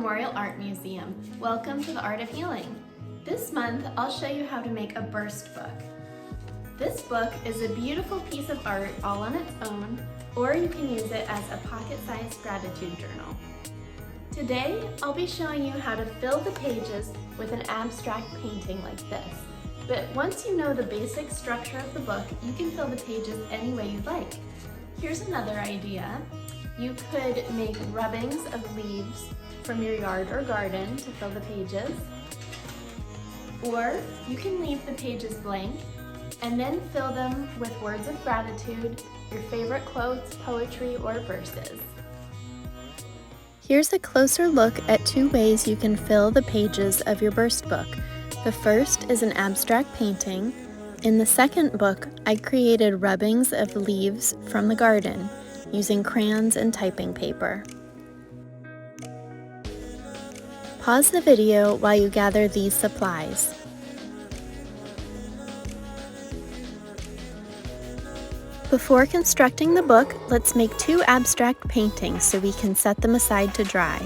Memorial Art Museum. Welcome to the Art of Healing. This month, I'll show you how to make a burst book. This book is a beautiful piece of art all on its own, or you can use it as a pocket-sized gratitude journal. Today, I'll be showing you how to fill the pages with an abstract painting like this. But once you know the basic structure of the book, you can fill the pages any way you'd like. Here's another idea. You could make rubbings of leaves from your yard or garden to fill the pages. Or you can leave the pages blank and then fill them with words of gratitude, your favorite quotes, poetry, or verses. Here's a closer look at two ways you can fill the pages of your burst book. The first is an abstract painting. In the second book, I created rubbings of leaves from the garden using crayons and typing paper. Pause the video while you gather these supplies. Before constructing the book, let's make two abstract paintings so we can set them aside to dry.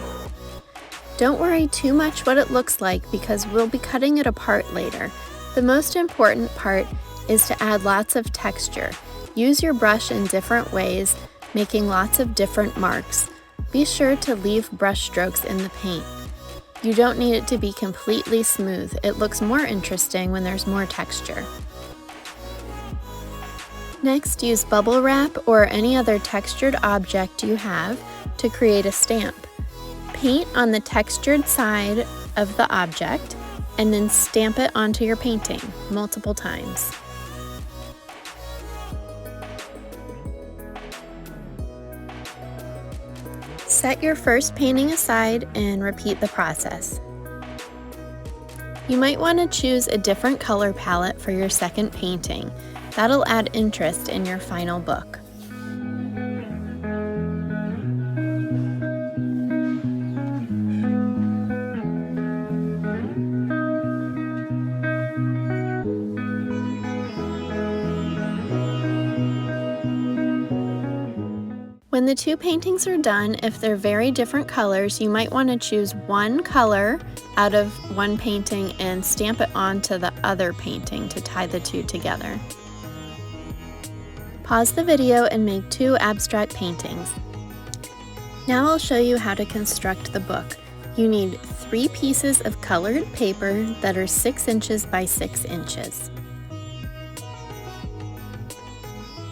Don't worry too much what it looks like because we'll be cutting it apart later. The most important part is to add lots of texture. Use your brush in different ways, making lots of different marks. Be sure to leave brush strokes in the paint. You don't need it to be completely smooth. It looks more interesting when there's more texture. Next, use bubble wrap or any other textured object you have to create a stamp. Paint on the textured side of the object and then stamp it onto your painting multiple times. Set your first painting aside and repeat the process. You might want to choose a different color palette for your second painting. That'll add interest in your final book. When the two paintings are done, if they're very different colors, you might want to choose one color out of one painting and stamp it onto the other painting to tie the two together. Pause the video and make two abstract paintings. Now I'll show you how to construct the book. You need 3 pieces of colored paper that are 6 inches by 6 inches.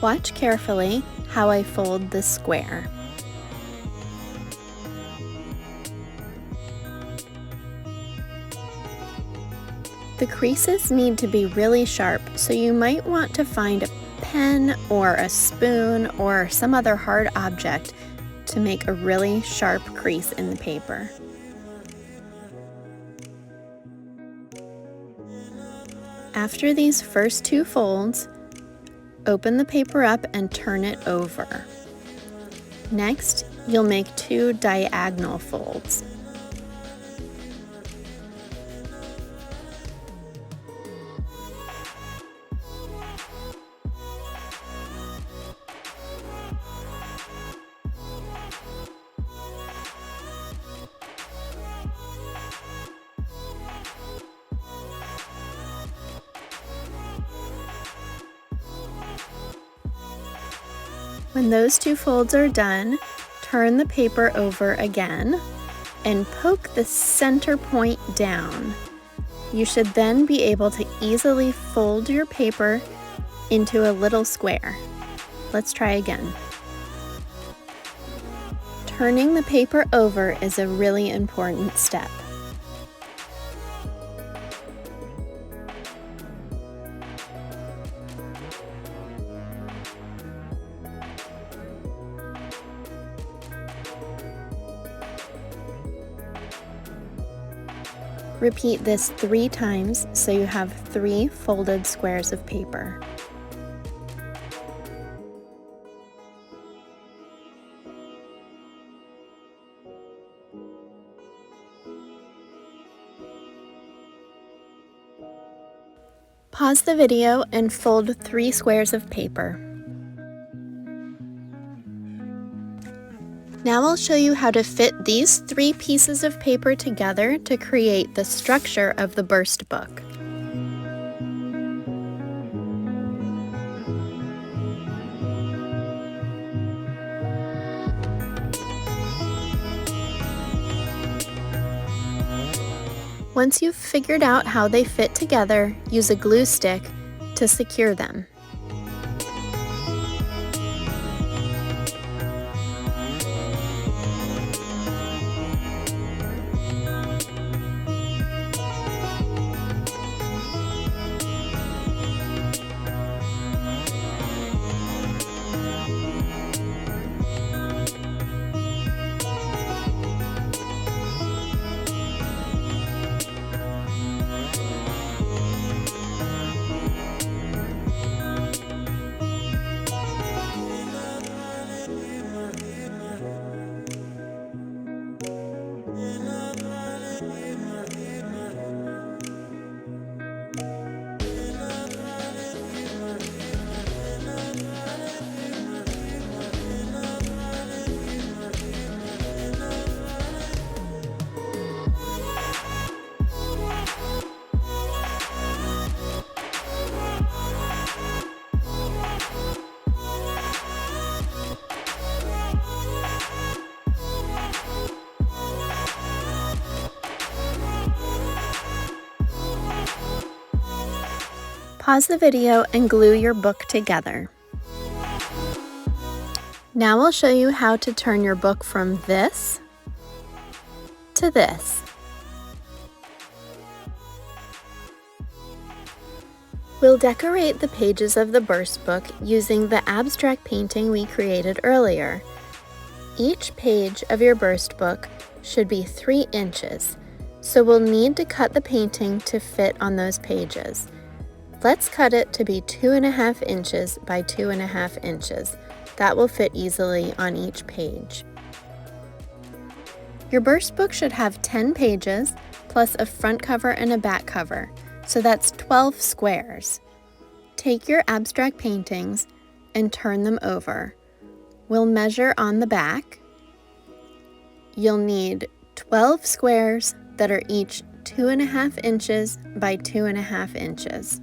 Watch carefully how I fold the square. The creases need to be really sharp, so you might want to find a pen or a spoon or some other hard object to make a really sharp crease in the paper. After these first 2 folds, open the paper up and turn it over. Next, you'll make 2 diagonal folds. When those 2 folds are done, turn the paper over again and poke the center point down. You should then be able to easily fold your paper into a little square. Let's try again. Turning the paper over is a really important step. Repeat this 3 times so you have 3 folded squares of paper. Pause the video and fold 3 squares of paper. Now I'll show you how to fit these 3 pieces of paper together to create the structure of the burst book. Once you've figured out how they fit together, use a glue stick to secure them. Pause the video and glue your book together. Now I'll show you how to turn your book from this to this. We'll decorate the pages of the burst book using the abstract painting we created earlier. Each page of your burst book should be 3 inches, so we'll need to cut the painting to fit on those pages. Let's cut it to be 2.5 inches by 2.5 inches. That will fit easily on each page. Your burst book should have 10 pages, plus a front cover and a back cover, so that's 12 squares. Take your abstract paintings and turn them over. We'll measure on the back. You'll need 12 squares that are each 2.5 inches by 2.5 inches.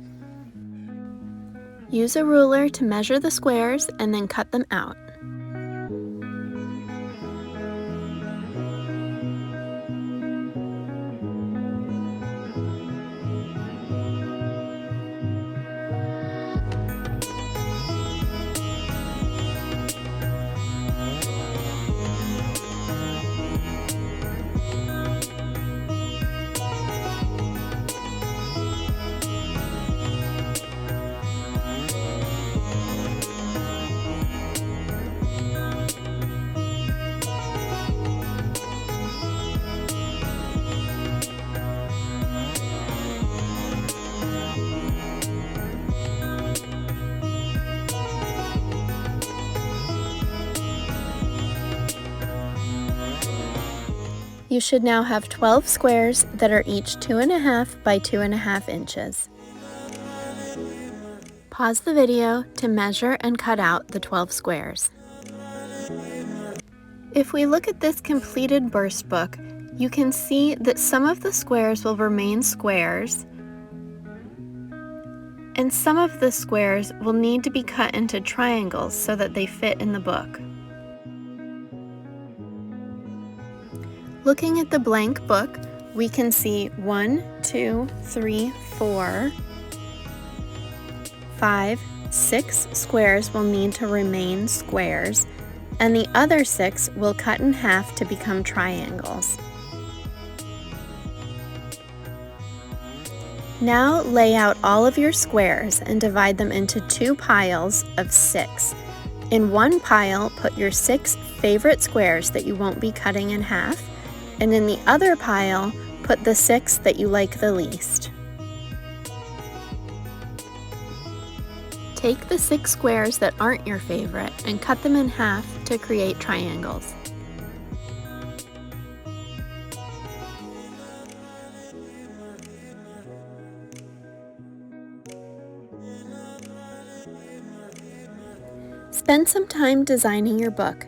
Use a ruler to measure the squares and then cut them out. You should now have 12 squares that are each 2.5 by 2.5 inches. Pause the video to measure and cut out the 12 squares. If we look at this completed burst book, you can see that some of the squares will remain squares, and some of the squares will need to be cut into triangles so that they fit in the book. Looking at the blank book, we can see 1, 2, 3, 4, 5, 6 squares will need to remain squares, and the other 6 will cut in half to become triangles. Now lay out all of your squares and divide them into 2 piles of 6. In one pile, put your 6 favorite squares that you won't be cutting in half, and in the other pile, put the 6 that you like the least. Take the 6 squares that aren't your favorite and cut them in half to create triangles. Spend some time designing your book.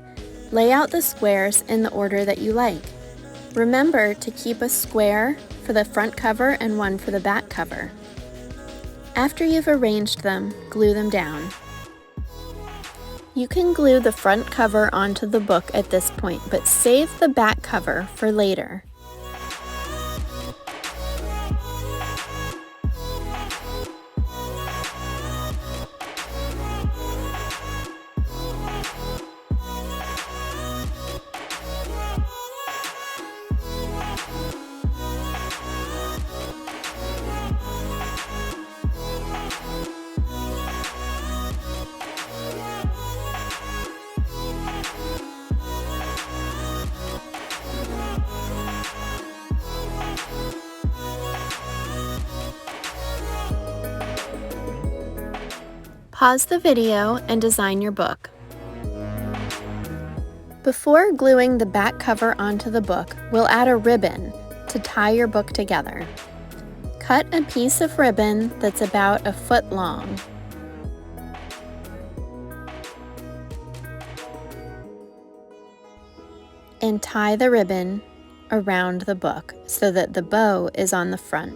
Lay out the squares in the order that you like. Remember to keep a square for the front cover and one for the back cover. After you've arranged them, glue them down. You can glue the front cover onto the book at this point, but save the back cover for later. Pause the video and design your book. Before gluing the back cover onto the book, we'll add a ribbon to tie your book together. Cut a piece of ribbon that's about 1 foot long. And tie the ribbon around the book so that the bow is on the front.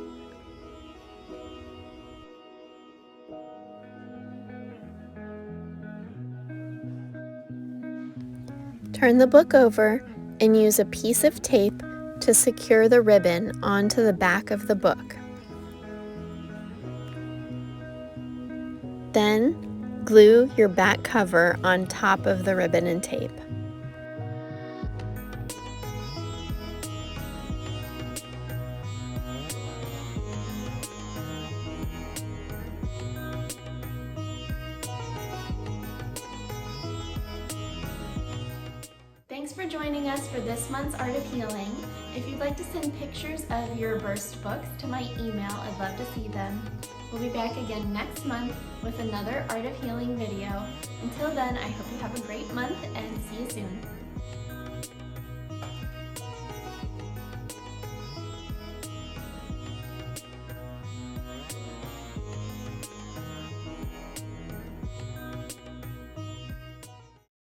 Turn the book over and use a piece of tape to secure the ribbon onto the back of the book. Then, glue your back cover on top of the ribbon and tape. Thanks for joining us for this month's Art of Healing. If you'd like to send pictures of your burst books to my email, I'd love to see them. We'll be back again next month with another Art of Healing video. Until then, I hope you have a great month and see you soon.